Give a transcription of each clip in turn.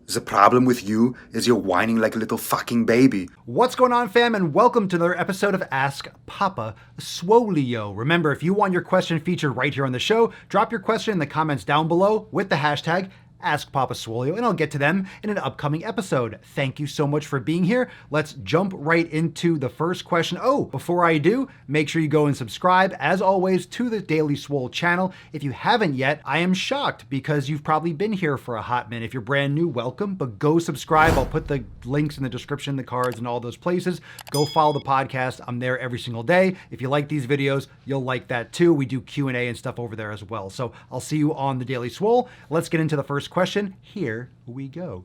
The problem with you is you're whining like a little fucking baby. What's going on, fam, and welcome to another episode of Ask Papa Swolio. Remember, if you want your question featured right here on the show, drop your question in the comments down below with the hashtag Ask Papa Swolio, and I'll get to them in an upcoming episode. Thank you so much for being here. Let's jump right into the first question. Oh, before I do, make sure you go and subscribe, as always, to the Daily Swole channel. If you haven't yet, I am shocked because you've probably been here for a hot minute. If you're brand new, welcome, but go subscribe. I'll put the links in the description, the cards, and all those places. Go follow the podcast. I'm there every single day. If you like these videos, you'll like that too. We do Q&A and stuff over there as well. So I'll see you on the Daily Swole. Let's get into the first question. Here we go.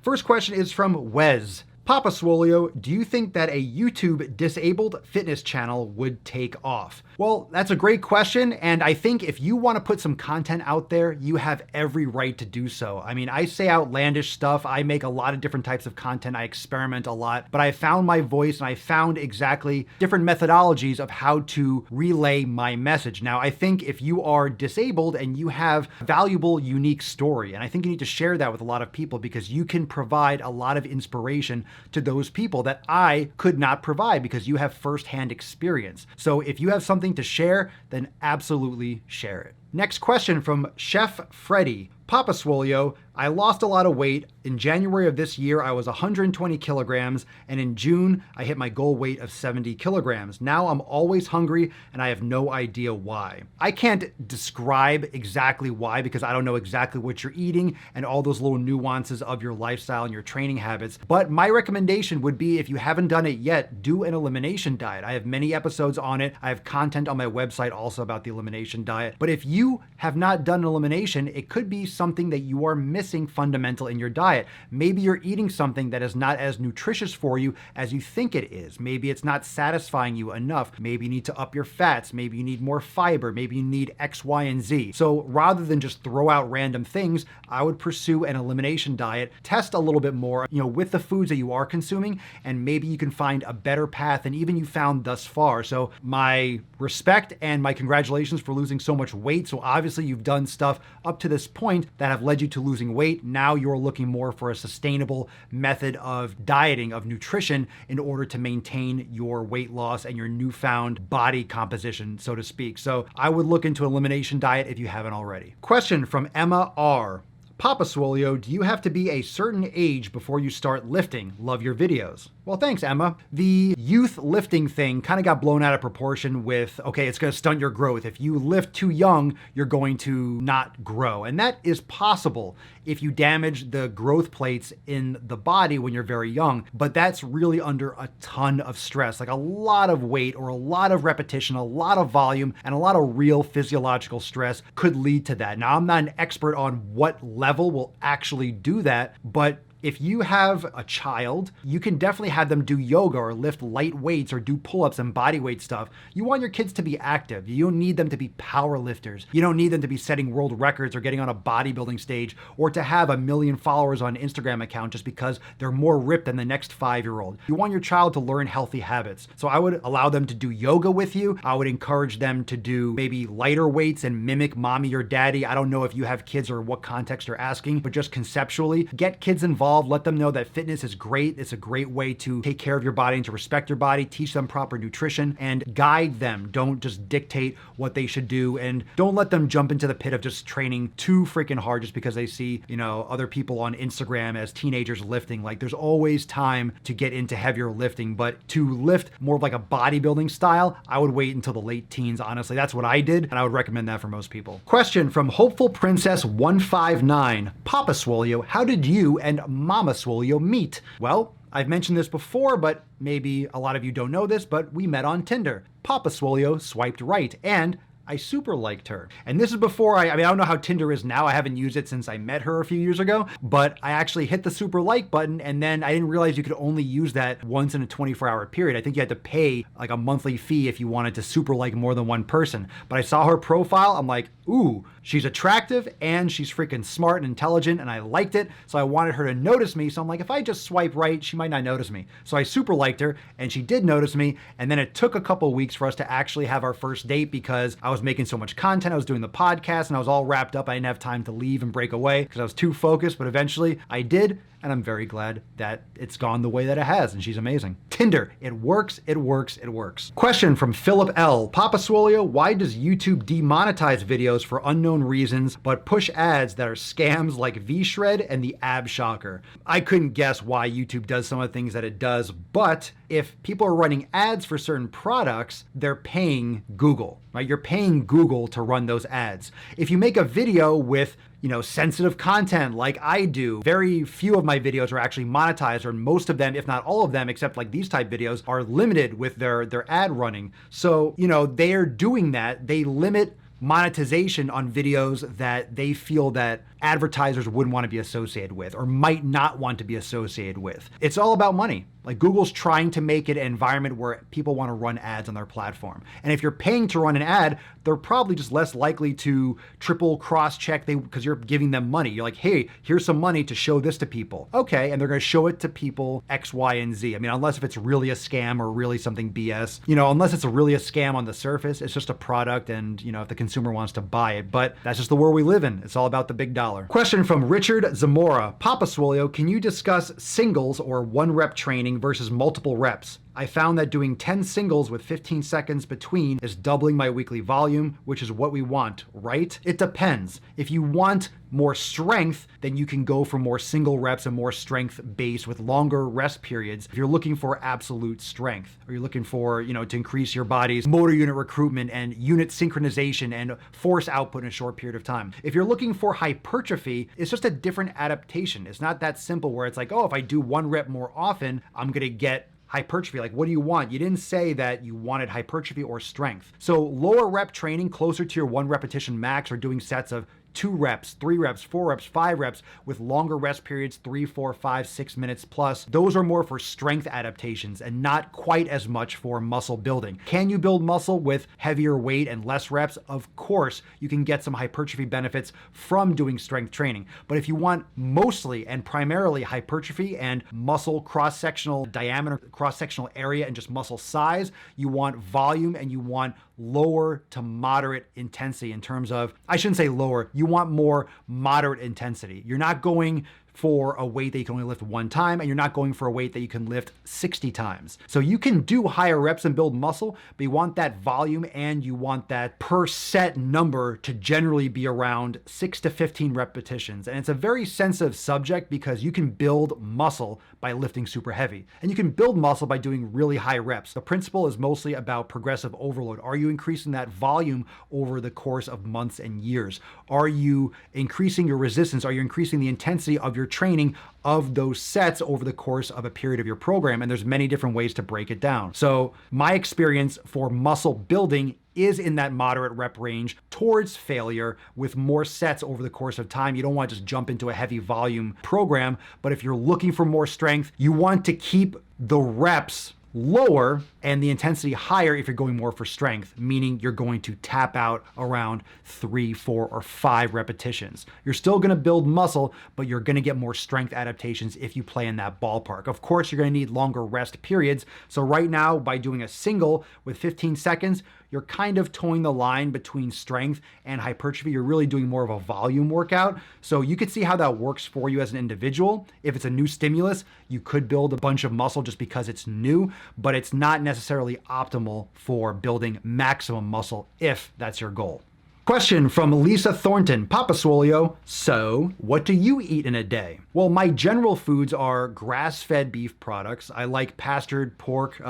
First question is from Wes. Papa Swolio, do you think that a YouTube disabled fitness channel would take off? Well, that's a great question, and I think if you want to put some content out there, you have every right to do so. I mean, I say outlandish stuff, I make a lot of different types of content, I experiment a lot, but I found my voice and I found exactly different methodologies of how to relay my message. Now, I think if you are disabled and you have a valuable, unique story, and I think you need to share that with a lot of people because you can provide a lot of inspiration to those people that I could not provide because you have firsthand experience. So if you have something to share, then absolutely share it. Next question from Chef Freddy. Papa Swolio, I lost a lot of weight. In January of this year, I was 120 kilograms, and in June, I hit my goal weight of 70 kilograms. Now I'm always hungry, and I have no idea why. I can't describe exactly why because I don't know exactly what you're eating and all those little nuances of your lifestyle and your training habits. But my recommendation would be, if you haven't done it yet, do an elimination diet. I have many episodes on it. I have content on my website also about the elimination diet. But if you have not done an elimination, it could be something that you are missing fundamental in your diet. Maybe you're eating something that is not as nutritious for you as you think it is. Maybe it's not satisfying you enough. Maybe you need to up your fats. Maybe you need more fiber. Maybe you need X, Y, and Z. So rather than just throw out random things, I would pursue an elimination diet, test a little bit more, with the foods that you are consuming, and maybe you can find a better path than even you found thus far. So my respect and my congratulations for losing so much weight. So obviously you've done stuff up to this point that have led you to losing weight. Now you're looking more for a sustainable method of dieting, of nutrition, in order to maintain your weight loss and your newfound body composition, so to speak. So I would look into elimination diet if you haven't already. Question from Emma R. Papa Swolio, do you have to be a certain age before you start lifting? Love your videos. Well, thanks, Emma. The youth lifting thing kind of got blown out of proportion with, okay, it's going to stunt your growth. If you lift too young, you're going to not grow. And that is possible if you damage the growth plates in the body when you're very young. But that's really under a ton of stress, like a lot of weight or a lot of repetition, a lot of volume, and a lot of real physiological stress could lead to that. Now, I'm not an expert on what level will actually do that, but if you have a child, you can definitely have them do yoga or lift light weights or do pull-ups and body weight stuff. You want your kids to be active. You don't need them to be power lifters. You don't need them to be setting world records or getting on a bodybuilding stage or to have 1 million followers on an Instagram account just because they're more ripped than the next 5-year-old. You want your child to learn healthy habits. So I would allow them to do yoga with you. I would encourage them to do maybe lighter weights and mimic mommy or daddy. I don't know if you have kids or what context you're asking, but just conceptually, get kids involved. Let them know that fitness is great. It's a great way to take care of your body and to respect your body, teach them proper nutrition, and guide them. Don't just dictate what they should do, and don't let them jump into the pit of just training too freaking hard just because they see, other people on Instagram as teenagers lifting. Like, there's always time to get into heavier lifting, but to lift more of like a bodybuilding style, I would wait until the late teens, honestly. That's what I did, and I would recommend that for most people. Question from Hopeful Princess 159. Papa Swolio, how did you and Mama Swolio meet? Well, I've mentioned this before, but maybe a lot of you don't know this, but we met on Tinder. Papa Swolio swiped right, and I super liked her. And this is before I don't know how Tinder is now. I haven't used it since I met her a few years ago, but I actually hit the super like button, and then I didn't realize you could only use that once in a 24-hour period. I think you had to pay like a monthly fee if you wanted to super like more than one person. But I saw her profile, I'm like, ooh, she's attractive and she's freaking smart and intelligent, and I liked it. So I wanted her to notice me. So I'm like, if I just swipe right, she might not notice me. So I super liked her, and she did notice me. And then it took a couple weeks for us to actually have our first date because I was making so much content. I was doing the podcast and I was all wrapped up. I didn't have time to leave and break away because I was too focused, but eventually I did. And I'm very glad that it's gone the way that it has, and she's amazing. Tinder, it works, it works, it works. Question from Philip L. Papa Swolio, why does YouTube demonetize videos for unknown reasons, but push ads that are scams like V-Shred and the Ab Shocker? I couldn't guess why YouTube does some of the things that it does, but if people are running ads for certain products, they're paying Google, right? You're paying Google to run those ads. If you make a video with sensitive content like I do, very few of my videos are actually monetized, or most of them, if not all of them, except like these type videos, are limited with their ad running. So, they are doing that. They limit monetization on videos that they feel that advertisers wouldn't want to be associated with or might not want to be associated with. It's all about money. Like Google's trying to make it an environment where people want to run ads on their platform. And if you're paying to run an ad, they're probably just less likely to triple cross-check because you're giving them money. You're like, hey, here's some money to show this to people. Okay, and they're going to show it to people X, Y, and Z. I mean, unless if it's really a scam or really something BS, unless it's really a scam on the surface, it's just a product and, if the consumer wants to buy it. But that's just the world we live in. It's all about the big dollar. Question from Richard Zamora. Papa Swolio, can you discuss singles or 1-rep training versus multiple reps? I found that doing 10 singles with 15 seconds between is doubling my weekly volume, which is what we want, right? It depends. If you want more strength, then you can go for more single reps and more strength based with longer rest periods. If you're looking for absolute strength, or you're looking for, to increase your body's motor unit recruitment and unit synchronization and force output in a short period of time. If you're looking for hypertrophy, it's just a different adaptation. It's not that simple where it's like, oh, if I do 1 rep more often, I'm gonna get hypertrophy. Like, what do you want? You didn't say that you wanted hypertrophy or strength. So lower rep training closer to your 1 repetition max, or doing sets of 2 reps, 3 reps, 4 reps, 5 reps with longer rest periods, 3, 4, 5, 6 minutes plus. Those are more for strength adaptations and not quite as much for muscle building. Can you build muscle with heavier weight and less reps? Of course, you can get some hypertrophy benefits from doing strength training. But if you want mostly and primarily hypertrophy and muscle cross-sectional diameter, cross-sectional area, and just muscle size, you want volume and you want lower to moderate intensity in terms of, I shouldn't say lower, you want more moderate intensity. You're not going for a weight that you can only lift 1 time, and you're not going for a weight that you can lift 60 times. So you can do higher reps and build muscle, but you want that volume and you want that per set number to generally be around 6 to 15 repetitions. And it's a very sensitive subject because you can build muscle by lifting super heavy, and you can build muscle by doing really high reps. The principle is mostly about progressive overload. Are you increasing that volume over the course of months and years? Are you increasing your resistance? Are you increasing the intensity of your training of those sets over the course of a period of your program? And there's many different ways to break it down. So my experience for muscle building is in that moderate rep range towards failure with more sets over the course of time. You don't want to just jump into a heavy volume program, but if you're looking for more strength, you want to keep the reps lower and the intensity higher if you're going more for strength, meaning you're going to tap out around 3, 4, or 5 repetitions. You're still going to build muscle, but you're going to get more strength adaptations if you play in that ballpark. Of course, you're going to need longer rest periods. So right now, by doing a single with 15 seconds, you're kind of towing the line between strength and hypertrophy. You're really doing more of a volume workout. So you could see how that works for you as an individual. If it's a new stimulus, you could build a bunch of muscle just because it's new, but it's not necessarily optimal for building maximum muscle if that's your goal. Question from Lisa Thornton. Papa Swolio, so what do you eat in a day? Well, my general foods are grass-fed beef products. I like pastured pork,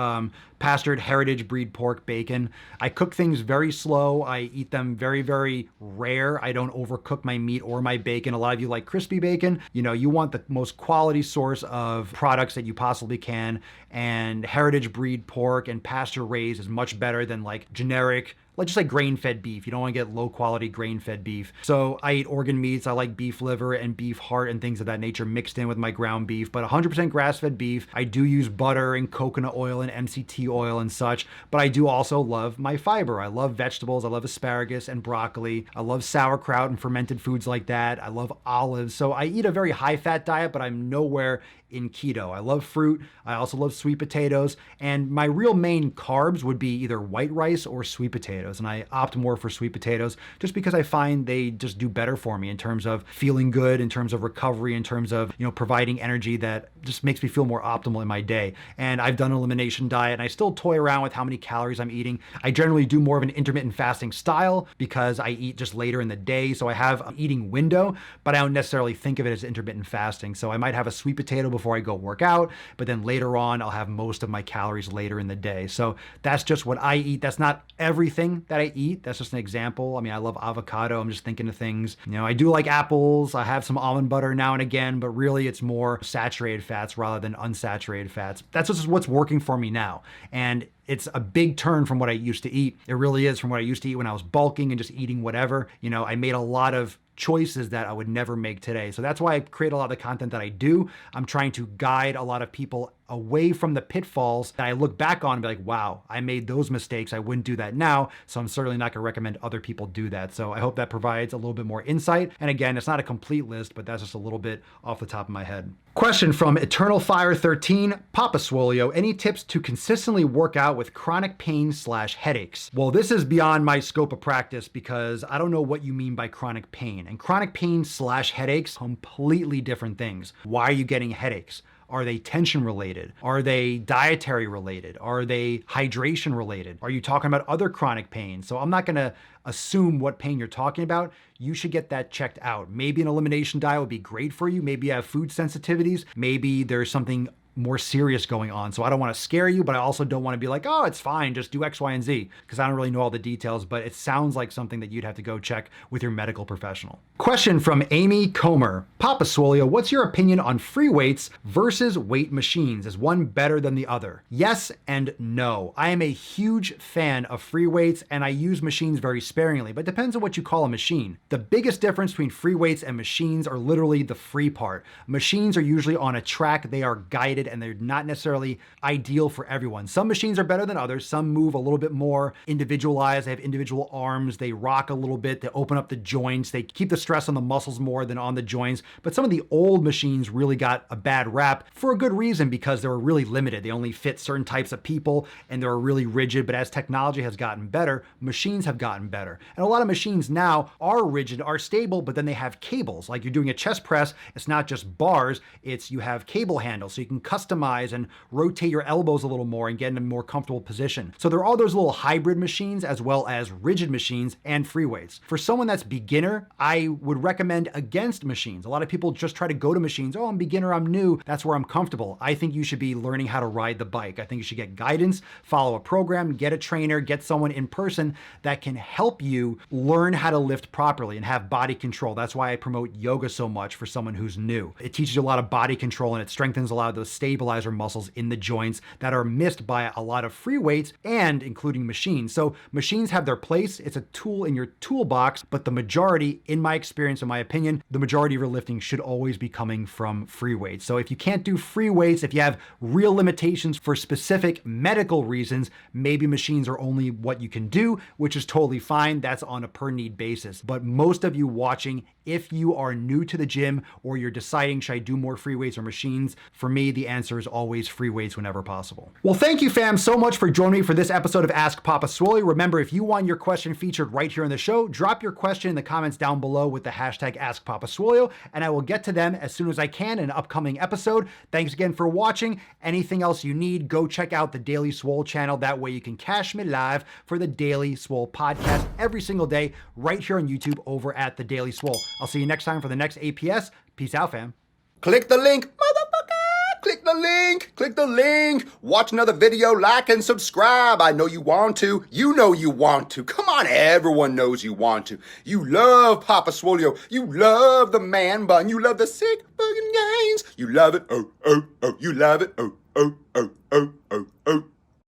pastured heritage breed pork, bacon. I cook things very slow. I eat them very, very rare. I don't overcook my meat or my bacon. A lot of you like crispy bacon. You want the most quality source of products that you possibly can. And heritage breed pork and pasture raised is much better than like generic, like just like grain-fed beef. You don't want to get low-quality grain-fed beef. So I eat organ meats. I like beef liver and beef heart and things of that nature mixed in with my ground beef, but 100% grass-fed beef. I do use butter and coconut oil and MCT oil and such, but I do also love my fiber. I love vegetables. I love asparagus and broccoli. I love sauerkraut and fermented foods like that. I love olives. So I eat a very high-fat diet, but I'm nowhere in keto. I love fruit. I also love sweet potatoes. And my real main carbs would be either white rice or sweet potatoes. potatoes, and I opt more for sweet potatoes just because I find they just do better for me in terms of feeling good, in terms of recovery, in terms of, providing energy that just makes me feel more optimal in my day. And I've done an elimination diet, and I still toy around with how many calories I'm eating. I generally do more of an intermittent fasting style because I eat just later in the day, so I have an eating window, but I don't necessarily think of it as intermittent fasting. So I might have a sweet potato before I go work out, but then later on I'll have most of my calories later in the day. So that's just what I eat. That's not everything that I eat. That's just an example. I mean, I love avocado. I'm just thinking of things. I do like apples. I have some almond butter now and again, but really it's more saturated fats rather than unsaturated fats. That's just what's working for me now. And it's a big turn from what I used to eat. It really is, from what I used to eat when I was bulking and just eating whatever. I made a lot of choices that I would never make today. So that's why I create a lot of the content that I do. I'm trying to guide a lot of people away from the pitfalls that I look back on and be like, wow, I made those mistakes. I wouldn't do that now. So I'm certainly not going to recommend other people do that. So I hope that provides a little bit more insight. And again, it's not a complete list, but that's just a little bit off the top of my head. Question from Eternal Fire 13, Papa Swolio, any tips to consistently work out with chronic pain/headaches? Well, this is beyond my scope of practice because I don't know what you mean by chronic pain. And chronic pain/headaches, completely different things. Why are you getting headaches? Are they tension related? Are they dietary related? Are they hydration related? Are you talking about other chronic pain? So I'm not going to assume what pain you're talking about. You should get that checked out. Maybe an elimination diet would be great for you. Maybe you have food sensitivities. Maybe there's something more serious going on. So I don't want to scare you, but I also don't want to be like, oh, it's fine, just do X, Y, and Z, because I don't really know all the details, but it sounds like something that you'd have to go check with your medical professional. Question from Amy Comer. Papa Swolio, what's your opinion on free weights versus weight machines? Is one better than the other? Yes and no. I am a huge fan of free weights and I use machines very sparingly, but it depends on what you call a machine. The biggest difference between free weights and machines are literally the free part. Machines are usually on a track, they are guided, and they're not necessarily ideal for everyone. Some machines are better than others. Some move a little bit more individualized. They have individual arms. They rock a little bit. They open up the joints. They keep the stress on the muscles more than on the joints. But some of the old machines really got a bad rap for a good reason because they were really limited. They only fit certain types of people and they were really rigid. But as technology has gotten better, machines have gotten better. And a lot of machines now are rigid, are stable, but then they have cables. Like you're doing a chest press, it's not just bars, you have cable handles. So you can customize and rotate your elbows a little more and get in a more comfortable position. So there are all those little hybrid machines as well as rigid machines and free weights. For someone that's beginner, I would recommend against machines. A lot of people just try to go to machines. Oh, I'm beginner, I'm new, that's where I'm comfortable. I think you should be learning how to ride the bike. I think you should get guidance, follow a program, get a trainer, get someone in person that can help you learn how to lift properly and have body control. That's why I promote yoga so much for someone who's new. It teaches you a lot of body control and it strengthens a lot of those stabilizer muscles in the joints that are missed by a lot of free weights and including machines. So machines have their place. It's a tool in your toolbox, but the majority, in my experience, in my opinion, the majority of your lifting should always be coming from free weights. So if you can't do free weights, if you have real limitations for specific medical reasons, maybe machines are only what you can do, which is totally fine. That's on a per need basis. But most of you watching, if you are new to the gym or you're deciding, should I do more free weights or machines? For me, the answer is always free weights whenever possible. Well, thank you, fam, so much for joining me for this episode of Ask Papa Swole. Remember, if you want your question featured right here on the show, drop your question in the comments down below with the hashtag AskPapaSwolio, and I will get to them as soon as I can in an upcoming episode. Thanks again for watching. Anything else you need, go check out the Daily Swole channel. That way you can catch me live for the Daily Swole podcast every single day right here on YouTube over at the Daily Swole. I'll see you next time for the next APS. Peace out, fam. Click the link, motherfucker! Click the link! Click the link! Watch another video, like and subscribe. I know you want to. You know you want to. Come on, everyone knows you want to. You love Papa Swolio. You love the man bun. You love the sick bugging gains. You love it. Oh, oh, oh. You love it. Oh, oh, oh, oh, oh, oh.